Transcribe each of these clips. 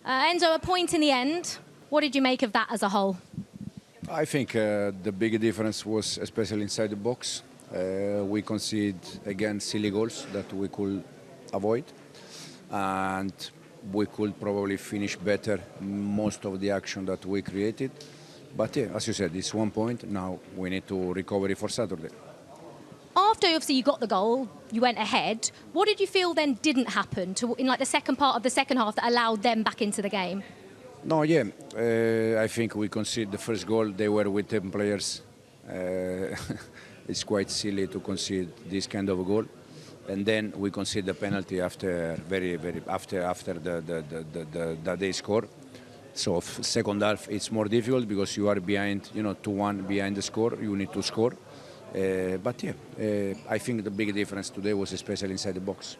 Enzo, a point in the end. What did you make of that as a whole? I think the big difference was especially inside the box. We conceded again silly goals that we could avoid, and we could probably finish better most of the action that we created. But yeah, as you said, it's 1 point. Now we need to recover it for Saturday. After obviously you got the goal, you went ahead. What did you feel then didn't happen in like the second part of the second half that allowed them back into the game? No, yeah, I think we conceded the first goal. They were with 10 players. It's quite silly to concede this kind of a goal, and then we concede the penalty after after that they score. So second half it's more difficult because you are behind, 2-1 behind the score. You need to score. But yeah, I think the big difference today was especially inside the box.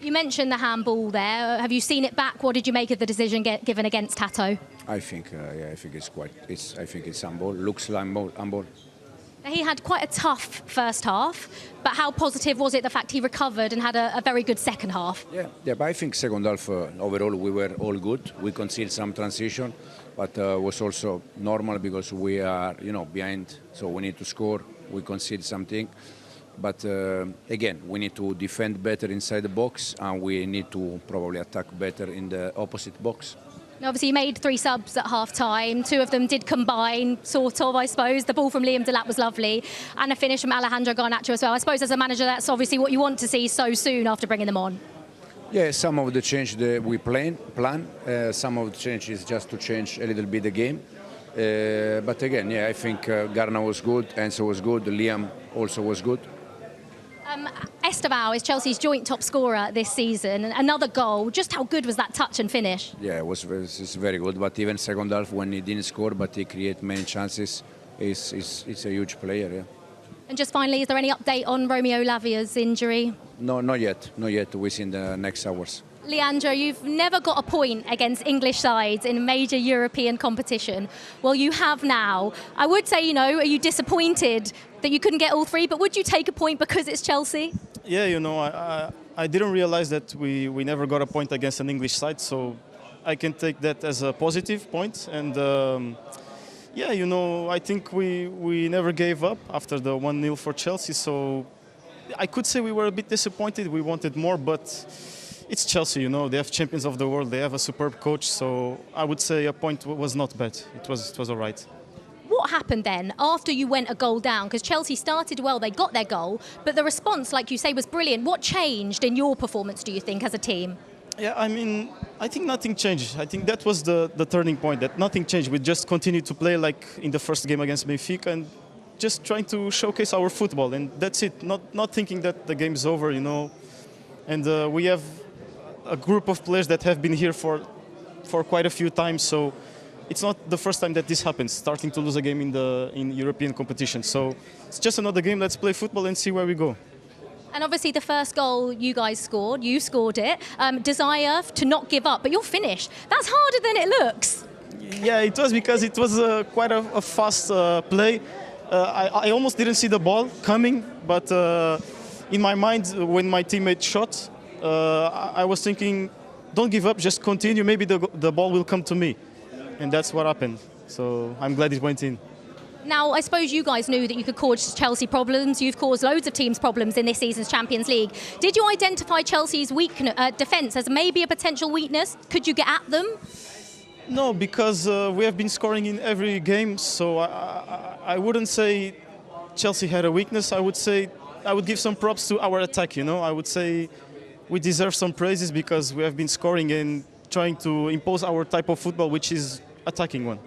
You mentioned the handball there. Have you seen it back? What did you make of the decision given against Tato? I think, I think it's handball. Looks like handball. He had quite a tough first half, but how positive was it the fact he recovered and had a very good second half? Yeah, but I think second half overall we were all good. We conceded some transition, but was also normal because we are behind, so we need to score. We concede something, but again we need to defend better inside the box, and we need to probably attack better in the opposite box. Obviously, you made 3 subs at half-time. 2 of them did combine, sort of, I suppose. The ball from Liam Delap was lovely, and a finish from Alejandro Garnacho as well. I suppose as a manager, that's obviously what you want to see so soon after bringing them on. Yeah, some of the change that we plan. Some of the change is just to change a little bit the game. But again, yeah, I think Garna was good, Enzo was good, Liam also was good. Esteval is Chelsea's joint top scorer this season. Another goal. Just how good was that touch and finish? Yeah, it's very good. But even second half, when he didn't score, but he created many chances, he's a huge player. Yeah. And just finally, is there any update on Romeo Lavia's injury? No, not yet. Not yet. We'll see in the next hours. Leandro, you've never got a point against English sides in a major European competition. Well, you have now. I would say, are you disappointed that you couldn't get all 3, but would you take a point because it's Chelsea? Yeah, I didn't realize that we never got a point against an English side, so I can take that as a positive point. And yeah, I think we never gave up after the 1-0 for Chelsea, so I could say we were a bit disappointed. We wanted more, but it's Chelsea, they have champions of the world, they have a superb coach, so I would say a point was not bad. It was all right. What happened then after you went a goal down? Because Chelsea started well, they got their goal, but the response, like you say, was brilliant. What changed in your performance, do you think, as a team? Yeah, I think nothing changed. I think that was the turning point, that nothing changed. We just continued to play like in the first game against Benfica and just trying to showcase our football, and that's it. Not thinking that the game is over, And we have a group of players that have been here for quite a few times, so it's not the first time that this happens, starting to lose a game in European competition. So it's just another game. Let's play football and see where we go. And obviously the first goal you guys scored, you scored it. Desire to not give up, but you're finished. That's harder than it looks. Yeah, it was because it was quite a fast play. I almost didn't see the ball coming, but in my mind, when my teammate shot, I was thinking, don't give up, just continue. Maybe the ball will come to me. And that's what happened. So I'm glad it went in. Now, I suppose you guys knew that you could cause Chelsea problems. You've caused loads of teams problems in this season's Champions League. Did you identify Chelsea's defence as maybe a potential weakness? Could you get at them? No, because we have been scoring in every game. So I wouldn't say Chelsea had a weakness. I would give some props to our attack, I would say we deserve some praises because we have been scoring and trying to impose our type of football, which is attacking one,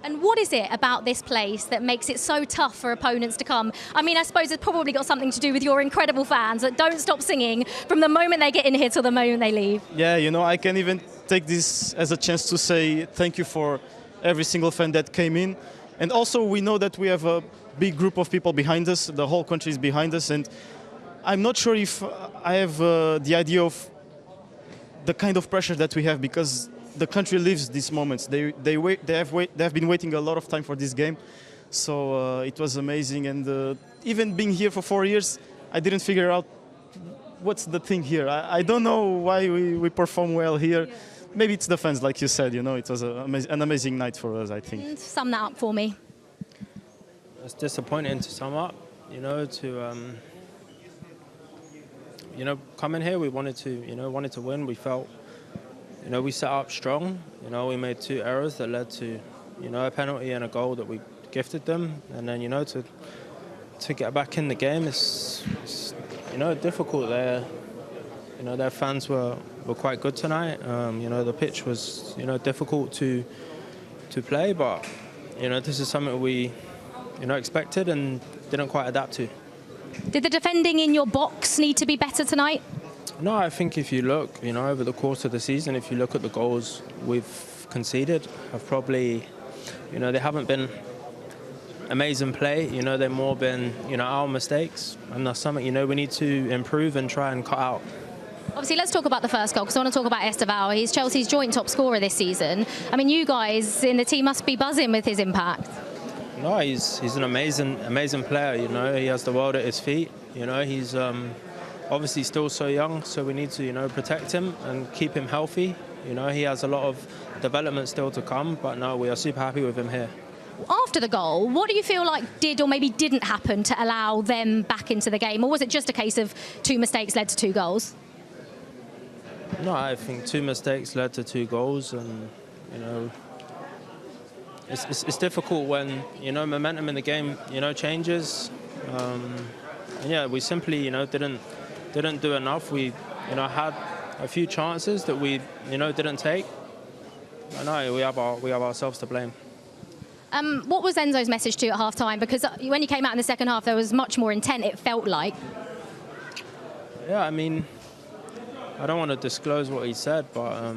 And what is it about this place that makes it so tough for opponents to come? I suppose it's probably got something to do with your incredible fans that don't stop singing from the moment they get in here till the moment they leave. Yeah, I can even take this as a chance to say thank you for every single fan that came in. And also we know that we have a big group of people behind us, the whole country is behind us, and I'm not sure if I have the idea of the kind of pressure that we have, because the country lives these moments. They have been waiting a lot of time for this game, so it was amazing. And even being here for 4 years, I didn't figure out what's the thing here. I don't know why we perform well here, maybe it's the fans, like you said. You know, it was an amazing night for us, I think. Sum that up for me. It's disappointing to sum up. You know, come in here, we wanted to win. We felt, we set up strong. We made 2 errors that led to, a penalty and a goal that we gifted them. And then, to get back in the game, it's difficult. Their fans were quite good tonight. The pitch was, difficult to play, but, this is something we, expected and didn't quite adapt to. Did the defending in your box need to be better tonight? No, I think if you look, over the course of the season, if you look at the goals we've conceded, have probably, they haven't been amazing play. They've more been, our mistakes, and that's something, we need to improve and try and cut out. Obviously, let's talk about the first goal, because I want to talk about Esteval. He's Chelsea's joint top scorer this season. I mean, you guys in the team must be buzzing with his impact. No, he's an amazing player. He has the world at his feet. He's obviously still so young, so we need to protect him and keep him healthy. He has a lot of development still to come, but no, we are super happy with him here. After the goal, what do you feel like did or maybe didn't happen to allow them back into the game, or was it just a case of 2 mistakes led to 2 goals? No, I think 2 mistakes led to 2 goals, and it's difficult when momentum in the game changes. And yeah, we simply didn't do enough. We had a few chances that we didn't take. I know we have ourselves to blame. What was Enzo's message to you at half time? Because when you came out in the second half, there was much more intent, it felt like. Yeah, I mean, I don't want to disclose what he said, but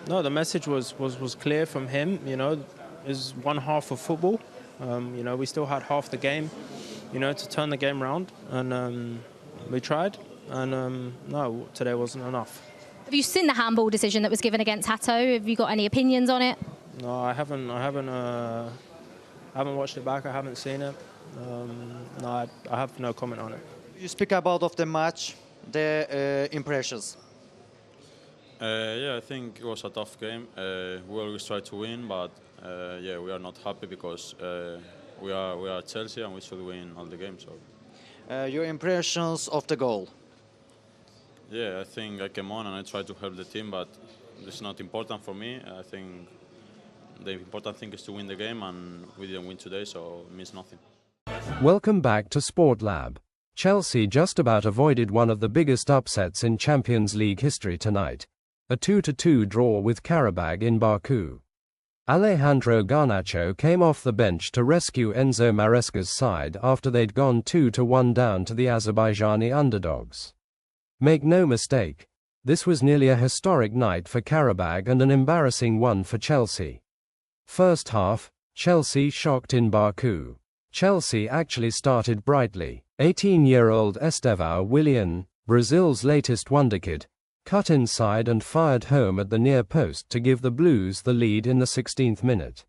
no, the message was clear from him. Is one half of football. We still had half the game, to turn the game around, and we tried, and no, today wasn't enough. Have you seen the handball decision that was given against Hato? Have you got any opinions on it? No, I haven't watched it back. I haven't seen it. No, I have no comment on it. You speak about of the match, the impressions. Yeah, I think it was a tough game. We always try to win, but yeah, we are not happy because we are Chelsea and we should win all the games. So. Your impressions of the goal? Yeah, I think I came on and I tried to help the team, but it's not important for me. I think the important thing is to win the game, and we didn't win today, so it means nothing. Welcome back to Sport Lab. Chelsea just about avoided one of the biggest upsets in Champions League history tonight. A 2-2 draw with Qarabag in Baku. Alejandro Garnacho came off the bench to rescue Enzo Maresca's side after they'd gone 2-1 down to the Azerbaijani underdogs. Make no mistake, this was nearly a historic night for Qarabag and an embarrassing one for Chelsea. First half, Chelsea shocked in Baku. Chelsea actually started brightly. 18-year-old Estevão Willian, Brazil's latest wonderkid, cut inside and fired home at the near post to give the Blues the lead in the 16th minute.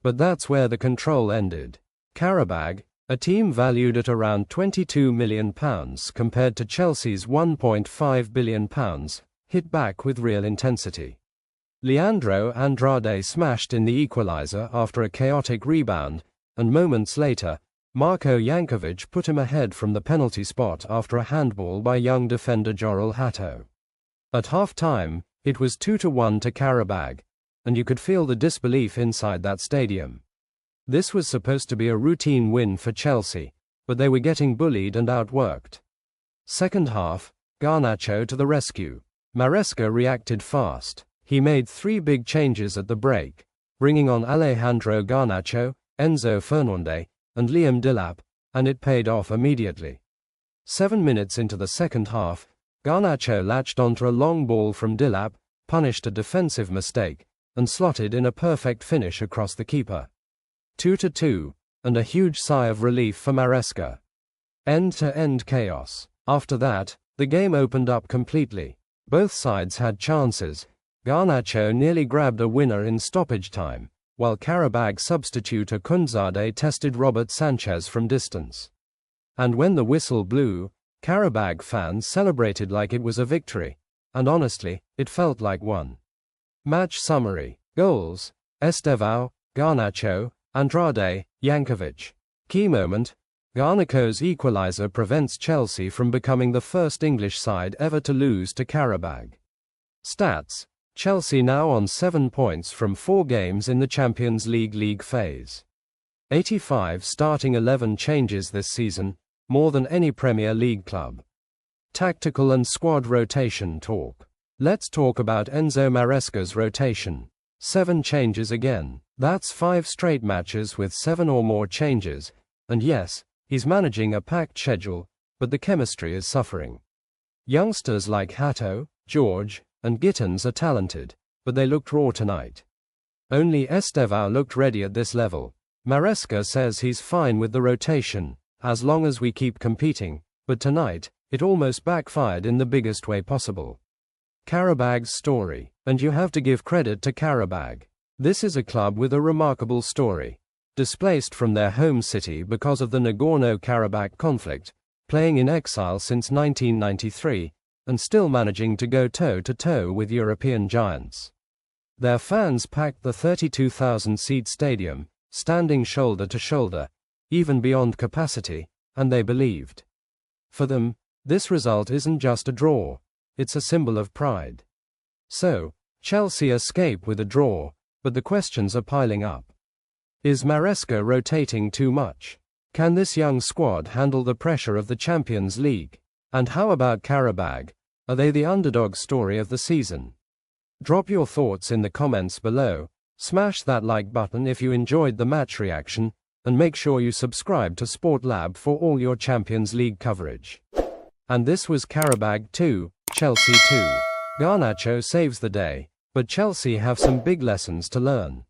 But that's where the control ended. Qarabag, a team valued at around £22 million compared to Chelsea's £1.5 billion, hit back with real intensity. Leandro Andrade smashed in the equaliser after a chaotic rebound, and moments later, Marko Jankovic put him ahead from the penalty spot after a handball by young defender Jorel Hato. At half-time, it was 2-1 to Qarabag, and you could feel the disbelief inside that stadium. This was supposed to be a routine win for Chelsea, but they were getting bullied and outworked. Second half, Garnacho to the rescue. Maresca reacted fast. He made 3 big changes at the break, bringing on Alejandro Garnacho, Enzo Fernandez, and Liam Delap, and it paid off immediately. 7 minutes into the second half, Garnacho latched onto a long ball from Delap, punished a defensive mistake, and slotted in a perfect finish across the keeper. 2-2, and a huge sigh of relief for Maresca. End-to-end chaos. After that, the game opened up completely. Both sides had chances. Garnacho nearly grabbed a winner in stoppage time, while Qarabag substitute Akunzade tested Robert Sanchez from distance. And when the whistle blew, Qarabag fans celebrated like it was a victory, and honestly, it felt like one. Match summary. Goals: Estevao, Garnacho, Andrade, Jankovic. Key moment: Garnacho's equaliser prevents Chelsea from becoming the first English side ever to lose to Qarabag. Stats: Chelsea now on 7 points from 4 games in the Champions League phase. 85 starting 11 changes this season, more than any Premier League club. Tactical and squad rotation talk. Let's talk about Enzo Maresca's rotation. 7 changes again. That's 5 straight matches with 7 or more changes, and yes, he's managing a packed schedule, but the chemistry is suffering. Youngsters like Hato, George, and Gittins are talented, but they looked raw tonight. Only Estevao looked ready at this level. Maresca says he's fine with the rotation, as long as we keep competing, but tonight, it almost backfired in the biggest way possible. Qarabag's story, and you have to give credit to Qarabag. This is a club with a remarkable story. Displaced from their home city because of the Nagorno-Karabakh conflict, playing in exile since 1993, and still managing to go toe-to-toe with European giants. Their fans packed the 32,000-seat stadium, standing shoulder to shoulder, even beyond capacity, and they believed. For them, this result isn't just a draw, it's a symbol of pride. So, Chelsea escape with a draw, but the questions are piling up. Is Maresca rotating too much? Can this young squad handle the pressure of the Champions League? And how about Qarabag? Are they the underdog story of the season? Drop your thoughts in the comments below, smash that like button if you enjoyed the match reaction, and make sure you subscribe to Sport Lab for all your Champions League coverage. And this was Qarabag 2, Chelsea 2. Garnacho saves the day, but Chelsea have some big lessons to learn.